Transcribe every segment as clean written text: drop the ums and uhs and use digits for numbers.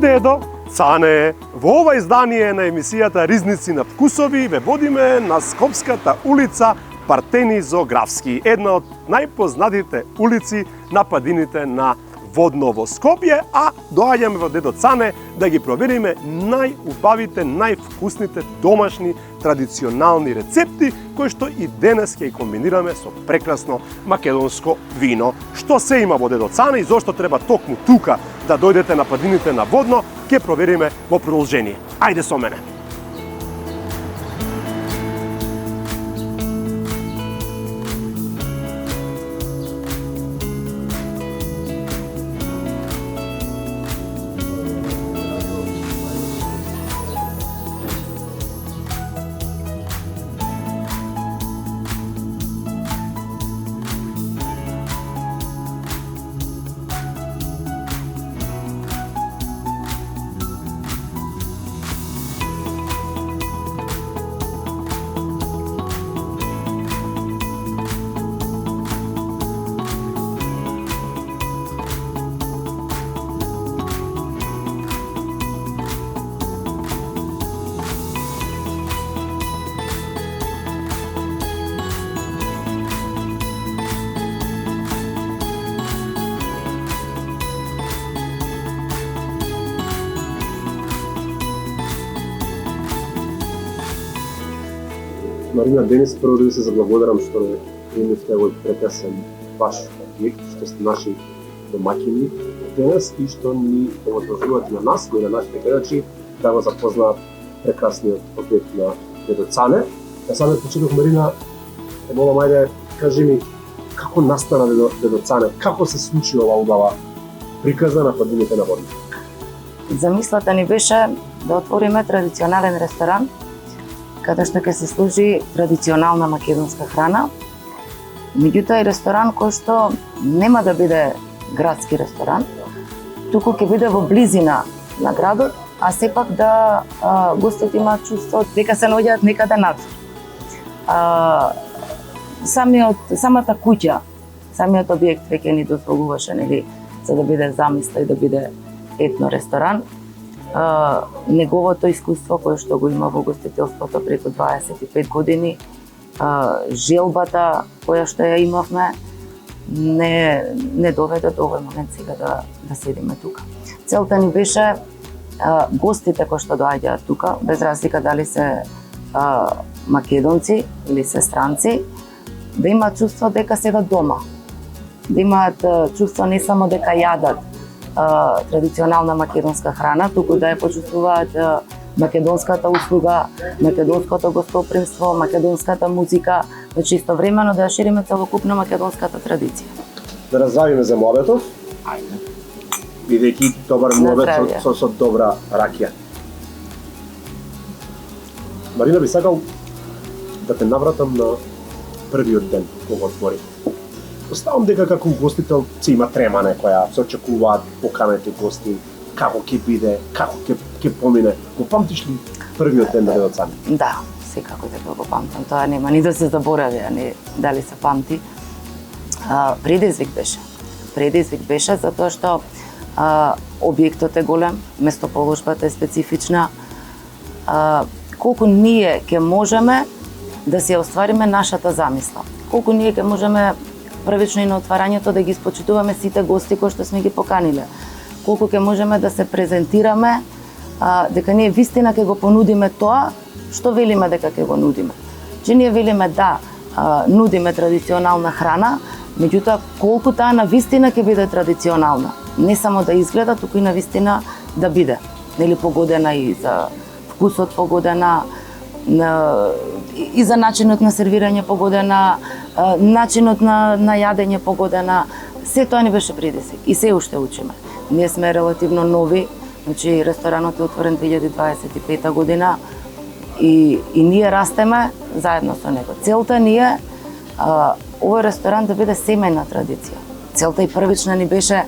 Дедо Цане. Во ова издание на емисијата Ризници на вкусови ве водиме на Скопската улица Партени Зографски, една од најпознатите улици на падините на Водно во Скопје, а доаѓаме во Дедо Цане да ги провериме најубавите, највкусните домашни традиционални рецепти кои што и денес ќе ги комбинираме со прекрасно македонско вино. Што се има во Дедо Цане и зошто треба токму тука да дојдете на падините на Водно, ќе провериме во продолжение. Ајде со мене. Марина, денес прво да се заблагодарам што примивте овој прекрасен ваш објект, што сте наши домаќини денес и што ни овозможувате на нас, кои на нашите гледачи, да го запознаат прекрасниот објект на Дедо Цане. На самиот почеток, Марина, те молам, ајде, кажи ми како настана Дедо Цане, како се случи ова убава приказна на падините на Водно? Замислата ни беше да отвориме традиционален ресторан каде што ќе се служи традиционална македонска храна. Меѓутоа и ресторан кој што нема да биде градски ресторан, туку ќе биде во близина на градот, а сепак да гостите имаат чувство дека се наоѓаат некаде надвор. Самата куќа, самиот објект веќе ни дозволуваше, нели, за да биде замисла и да биде етно ресторан. Неговото искуство кое што го има во гостителството преку 25 години, желбата која што ја имавме, не доведе до овој момент сега да седиме тука. Целта ни беше гостите кои што доаѓаат тука, без разлика дали се македонци или се странци, да имаат чувство дека седат дома, да имаат чувство не само дека јадат традиционална македонска храна, туку да ја почувствуваат македонската услуга, македонското гостопримство, македонската музика, значи истовремено да ја шириме целокупно македонската традиција. Да раздавиме за муабетов. Ајде. Бидејќи добар муабет со добра ракија. Марина, би сакал да те навратам на првиот ден кога отвори. Оставам дека како гостител се има трема некоја, се очекуваат поканите гости, како ќе биде, како ќе помине. Го памтиш ли првиот ден на Дедо Цане? Да, секако дека го памтам. Тоа нема ни да се заборави, а не дали се памти. Предизвик беше затоа што објектот е голем, местоположбата е специфична. Колку ние ќе можеме да се оствариме нашата замисла. Колку ние ќе можеме првично и на отварањето да ги испочитуваме сите гости кои што сме ги поканиле. Колку ќе можеме да се презентираме дека ние вистина ќе го понудиме тоа што велиме дека ќе го нудиме. Че ние велиме да нудиме традиционална храна, меѓутоа колку таа на вистина ќе биде традиционална. Не само да изгледа, туку и на вистина да биде. Нели погодена и за вкусот погодена, и за начинот на сервирање погодена, начинот на јадење погодена. Се тоа ни беше предизвик и се уште учиме. Ние сме релативно нови, значи ресторанот е отворен 2025 година и ние растеме заедно со него. Целта ни е овој ресторан да биде семејна традиција. Целта и првична ни беше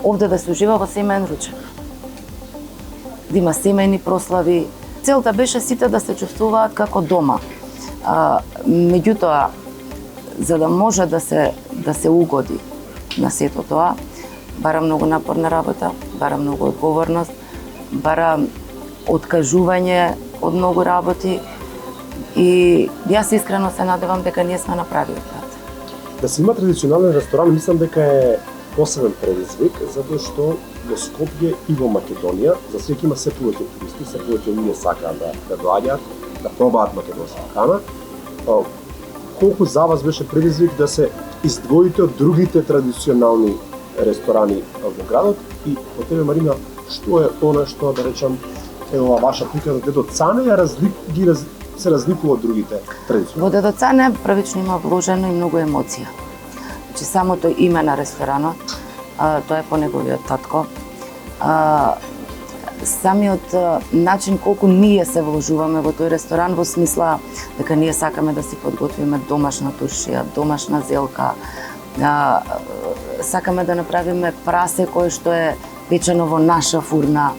овде да се ужива во семејен ручек. Да има семејни прослави. Целта беше сите да се чувствуваат како дома. Меѓутоа, за да може да се угоди на сето тоа, бара многу напорна работа, бара многу одговорност, бара откажување од многу работи и јас искрено се надевам дека ние сме на правиот пат. Да се има традиционален ресторан, мислам дека е посебен предизвик, затоа што во Скопје и во Македонија за секој има се повеќе туристи, се повеќе луѓе сакаат да доаѓаат, да пробаат македонска храна. Колку за вас беше предизвик да се издвоите од другите традиционални ресторани во градот и по тебе, Марина, што е она што, да речам, е ова ваша приказ Дедо Цане се разликува од другите традиционални? Во Дедо Цане првично има вложено и многу емоција. Значи, самото име на ресторанот, тоа е по неговиот татко. Самиот начин колку ние се вложуваме во тој ресторан, во смисла дека ние сакаме да си подготвиме домашна туршија, домашна зелка, сакаме да направиме прасе кое што е печено во наша фурна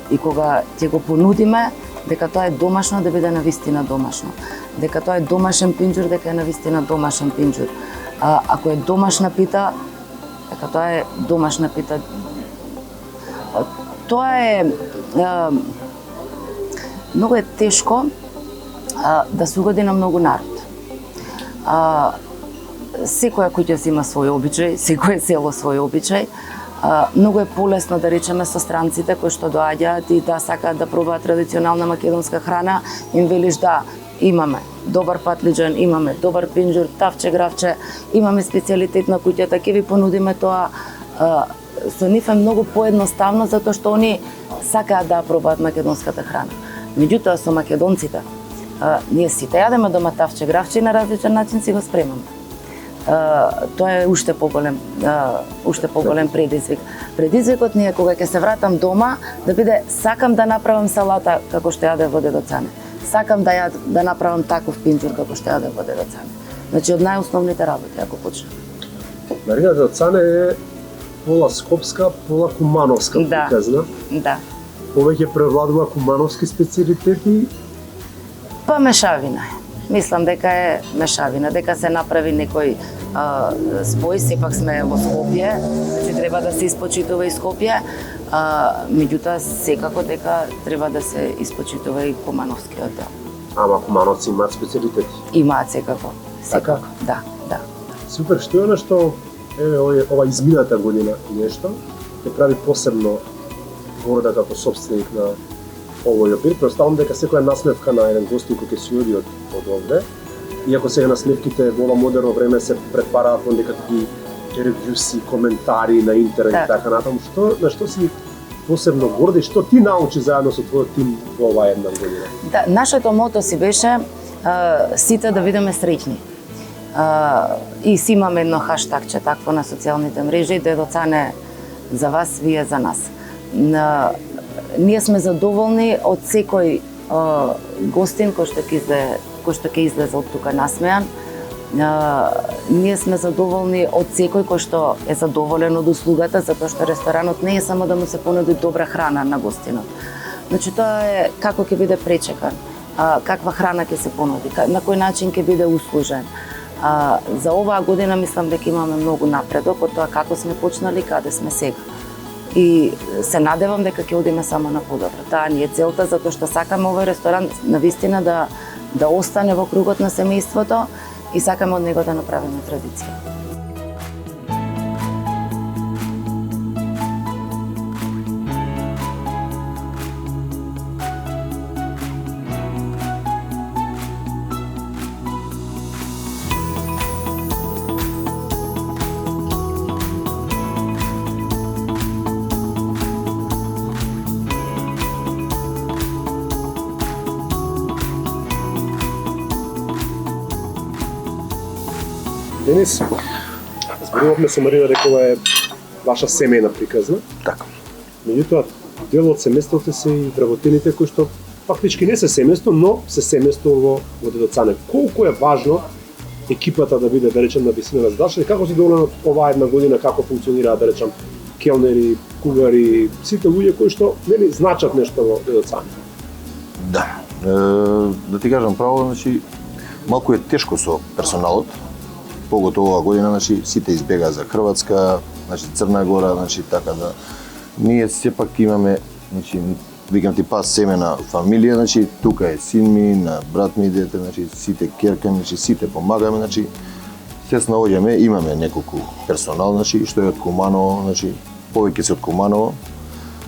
и кога ќе го понудиме, дека тоа е домашно, да биде навистина домашно. Дека тоа е домашен пинџур, дека е навистина домашен пинџур. Ако е домашна пита, дека тоа е домашна пита. Тоа е многу е тешко да се угоди на многу народ. Секоја куќа си има свој обичај, секое село свој обичај. Многу е полесно, да речеме, со странците кои што доаѓаат и да сакаат да пробаат традиционална македонска храна, им велиш да имаме добар патлиџан, имаме добар пинџур, тавче, гравче, имаме специјалитет на куќата, ќе ви понудиме тоа. Со нив е многу поедноставно затоа што они сакаат да пробаат македонската храна. Меѓутоа со македонците, ние сите јадеме дома тавче, гравче и на различен начин си го спремаме. Тоа е уште поголем предизвик. Предизвикот ни е кога ќе се вратам дома да биде сакам да направам салата како што јаде во Дедо Цане. Сакам да направам таков пинџур како што јаде во Дедо Цане. Значи од најосновните работи ако почнем. Марина, Дедо Цане е пола скопска, пола кумановска приказна. Да. Повеќе превладува кумановски специјалитети? Па мешавина е. Мислам дека е мешавина, дека се направи некој спој, сепак сме во Скопје, значи треба да се испочитува и Скопје, меѓутоа секако дека треба да се испочитува и кумановскиот дел. Ама кумановци имаат специјалитети? Имаат секако. Така? Да. Супер, што е она што ова измината година нешто те прави посебно горда како собственик на овој обир? Представам дека секоја насмевка на еден гостин кој ќе си оди од овде, иако сега насмевките во ова модерно време се претвараат во некакви ревјуси, коментари на интернет и така натаму, на што си посебно горда и што ти научи заедно со твојот тим во оваа една година? Да, нашето мото си беше сите да бидеме среќни. И си имаме едно хаштагче такво на социјалните мрежи, Дедо Цане за вас, вие за нас. Ние сме задоволни од секој гостин кој што ќе излезе од тука насмеан. Ние сме задоволни од секој кој што е задоволен од услугата, затоа што ресторанот не е само да му се понуди добра храна на гостинот. Значи тоа е како ќе биде пречекан, каква храна ќе се понуди, на кој начин ќе биде услужен. За оваа година мислам дека имаме многу напредок од тоа како сме почнали, каде сме сега. И се надевам дека ќе одиме само на подобро. Таа ни е целта, затоа што сакаме овој ресторан навистина да остане во кругот на семејството и сакаме од него да направиме традиција. Денис, зборувавме со Марина дека ова е ваша семејна приказна. Така. Меѓутоа, дел од семејството се и вработените кои што фактички не се семејство, но се семејство во Дедо Цане. Колку е важно екипата да биде, да речем, на висина на задача и како се доволен од оваа една година, како функционираат, да речем, келнери, кугари, сите луѓе кои што нели значат нешто во Дедо Цане? Да ти кажам право, значи малку е тешко со персоналот, поготово оваа година, значи сите избегаа за Хрватска, значи Црна Гора, значи така да ние сепак имаме, значи викам ти пас семена фамилија, значи тука е син ми, на брат ми дете, значи сите керка, значи сите помагаме, значи се снаоѓаме, имаме неколку персонал, значи што е од Куманово, значи повеќе се од Куманово,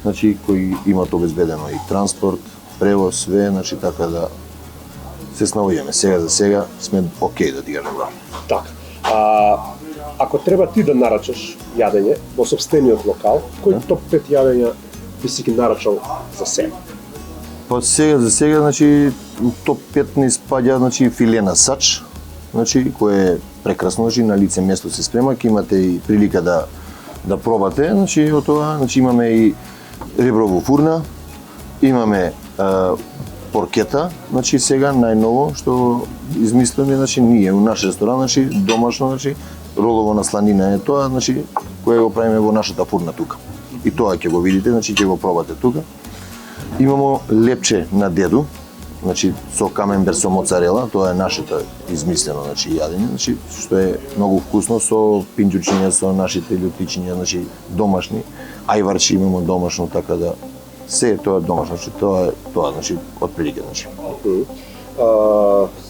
значи кои имаат обезбедено и транспорт, превоз, све, значи така да се снаоѓаме. Сега за сега сме окей, да ти кажам, да. Така. Ако треба ти да нарачаш јадење во сопствениот локал, кој топ 5 јадења би си ги нарачал за себе? Па сега за сега, значи топ 5 ни спаѓа, значи филе на сач, значи кое е прекрасно, значи на лице место се спрема, ќе имате и прилика да пробате, значи од тоа, значи имаме и ребро во фурна, имаме поркета, значи сега најново што измислиме, значи ние у наш ресторан, значи домашно, значи ролово на сланина е тоа, значи кое го правиме во нашата фурна тука. И тоа ќе го видите, значи ќе го пробате тука. Имамо лепче на деду, значи со камембер со моцарела, тоа е нашето измислено, значи јадење, значи што е многу вкусно со пинџучиња, со нашите љутичиња, значи домашни. Ајварчи имамо домашно, така да се е тоа домашно, значи тоа значи отприлика, значи.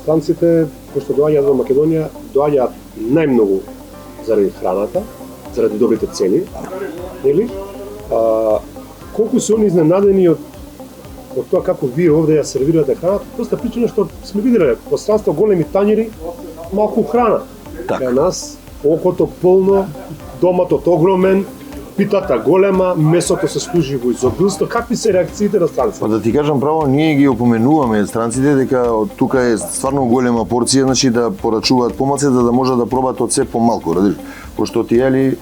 Странците кои што доаѓаат во Македонија доаѓаат најмногу заради храната, заради добрите цени, нели? Колку се они изненадени од тоа како вие овде ја сервирате храната, проста причина што сме виделе во странство големи тањери, малку храна. Така. Кај нас окото полно, доматот огромен, питата голема, месото се служи во изобилство. Какви се реакциите на странците? Па да ти кажам право, ние ги опоменуваме странците дека од тука е стварно голема порција, значи да порачуваат помалку да можат да пробаат од се помалку, радиш? Пошто тие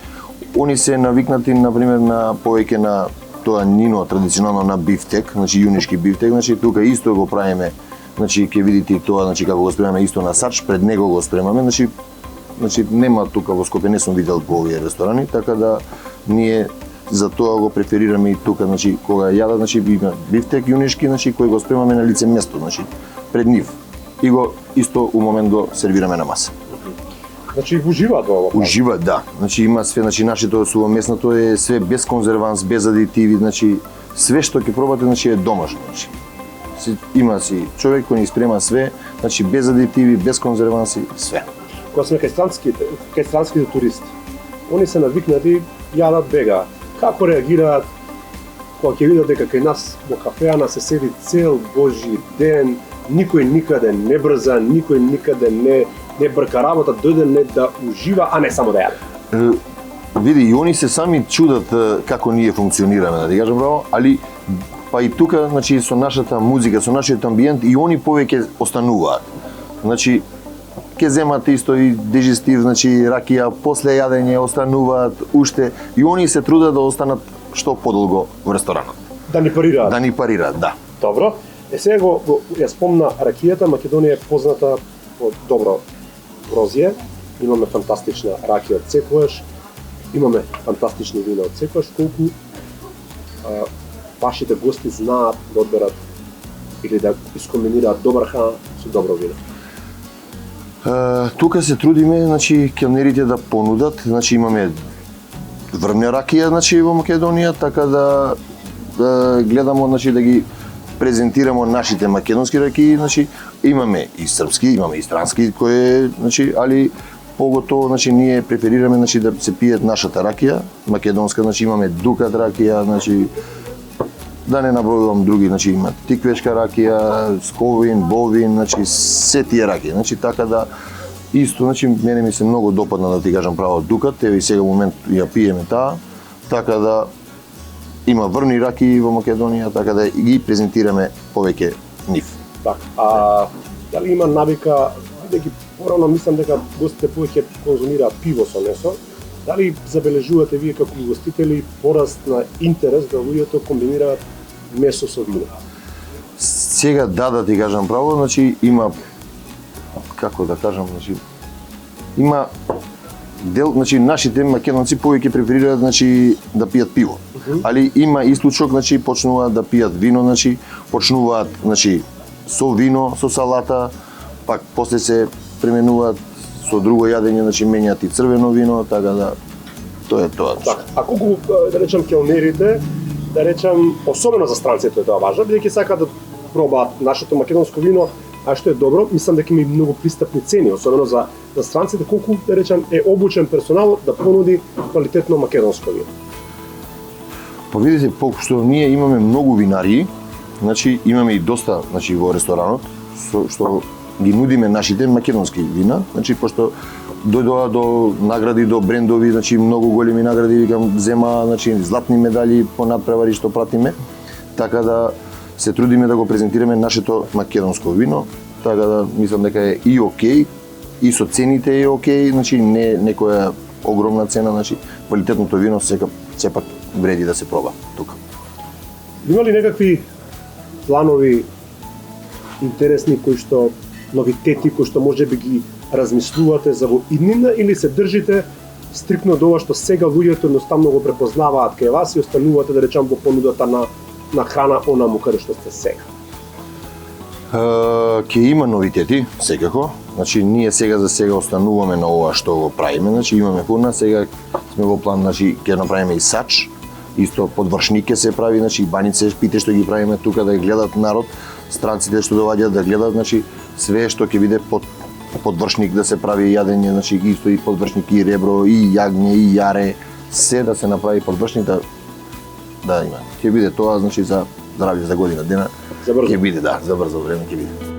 они се навикнати на пример на повеќе на тоа нино традиционално на бифтек, значи јунишки бифтек, значи тука исто го правиме, значи ќе видите и тоа, значи како го спремаме исто на сач, пред него го спремаме, значи нема тука во Скопје, не сум видел по овие ресторани, така да ние за тоа го преферираме и тука, значи кога јадат, значи има бифтек јунишки, значи кој го спремаме на лице место, значи пред нив. И го исто у момент го сервираме на маса. Значи уживаат во ова. Уживаат, да. Значи има све, значи нашето сувоместното е све без конзерванс, без адитиви, значи све што ќе пробате, значи е домашно, значи. Има си човек кој ни спрема све, значи без адитиви, без конзерванси, све. Кога сме кај странските туристи, они се навикнати, јадат, бегаат. Како реагираат кога ќе видат дека кај нас во кафеана се седи цел Божји ден, никој никаде не брза, никој никаде не брка работа, дојде не да ужива, а не само да јаде. Види, и они се сами чудат како ние функционираме, да ти кажам право, али па и тука, значи со нашата музика, со нашиот амбиент, и они повеќе остануваат. Значи ќе земат исто и дежестив, значи ракија, после јадење остануваат уште, и они се трудат да останат што подолго во ресторанот. Да ни парираат. Да ни парираат, да. Добро. Сега ја спомна ракијата, Македонија е позната по добро грозје, имаме фантастична ракија од секојаш, имаме фантастични вина од секојаш, колку вашите гости знаат да одберат или да искомбинираат добра храна со добро вино. Тука се трудиме, значи келнерите да понудат, значи имаме врвна ракија, значи во Македонија, така да гледамо, значи да ги презентираме нашите македонски ракии, значи имаме и српски, имаме и странски кои, значи, али поготово, значи ние преферираме, значи да се пијат нашата ракија, македонска, значи имаме Дукат ракија, значи да не набројувам други, значи има тиквешка ракија, сковин, бовин, значи се тие ракии, значи така да исто, значи мене ми се многу допадна, да ти кажам право, Дукат, еве и сега момент ја пиеме таа, така да има врвни ракии во Македонија, така да ги презентираме повеќе нив. Така, дали има навика, бидејќи порано мислам дека гостите повеќе конзумираат пиво со месо, дали забележувате вие како гостители пораст на интерес да луѓето комбинираат месо со вино? Сега да ти кажам право, значи има, како да кажам, значи има дел, значи нашите македонци повеќе преферираат, значи да пијат пиво. Али има исклучок, значи почнуваат да пијат вино, значи почнуваат, значи со вино, со салата, пак после се пременуваат со друго јадење, значи менјаат и црвено вино, така да тоа е тоа. Така, а колку да речам келнерите, да речам особено за странците е тоа важно, бидејќи сакаат да пробаат нашето македонско вино, а што е добро, мислам дека има и многу пристапни цени, особено за странците, колку да речам е обучен персонал да понуди квалитетно македонско вино. Па видите, што ние имаме многу винарии, значи имаме и доста, значи во ресторанот што ги нудиме нашите македонски вина, значи пошто дојдоа до награди, до брендови, значи многу големи награди, викам, зема, значи златни медали по надпревари што пратиме, така да се трудиме да го презентираме нашето македонско вино, така да мислам дека е и окей, и со цените е окей, значи не некоја огромна цена, значи квалитетното вино сепак вреди да се проба тука. Има ли некакви планови интересни кои што новитети кои што можеби ги размислувате за во иднина или се држите стрикно до ова што сега луѓето едноставно го препознаваат кај вас и останувате да речам во понудата на храна онаму каде што сте сега? Ќе има новитети, секако. Значи ние сега за сега остануваме на ова што го правиме, значи имаме фурна, сега сме во план, значи ќе направиме и сач, исто подвршник ќе се прави, значи и банице, пите што ги правиме тука да гледат народ, странците што доаѓаат да гледат, значи све што ќе биде подвршник да се прави јадење, значи исто и подвршник и ребро, и јагње, и јаре, се да се направи подвршник да има. Ќе биде тоа, значи за здравје за година дена. За брзо. Ќе биде, да, за брзо време ќе биде.